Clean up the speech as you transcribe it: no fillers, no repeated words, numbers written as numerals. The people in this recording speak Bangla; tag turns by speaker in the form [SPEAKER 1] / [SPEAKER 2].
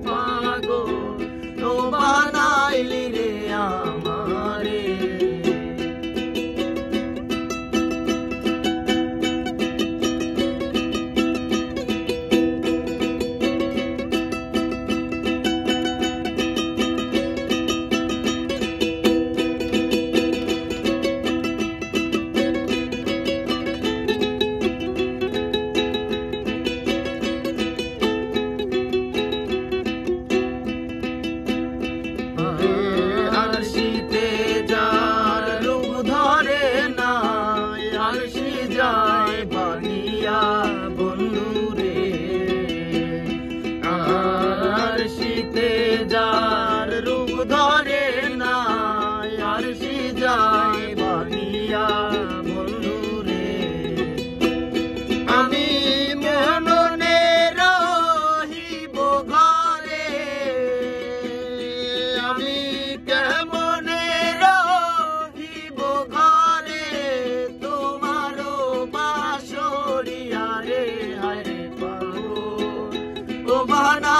[SPEAKER 1] পাগল ও বানাইলি রে আমারে। আরশিতে যার রূপ ধরে না আরশি যায় বানিয়া বন্ধুরে। আরশিতে যার রূপ ধরে না আরশি যায় বানিয়া বন্ধুরে। আমি মননে রহিব ঘরে আমি কেমনে রহিব ঘরে তোমারও বাসরিয়া রে হায় পাগল ও বানা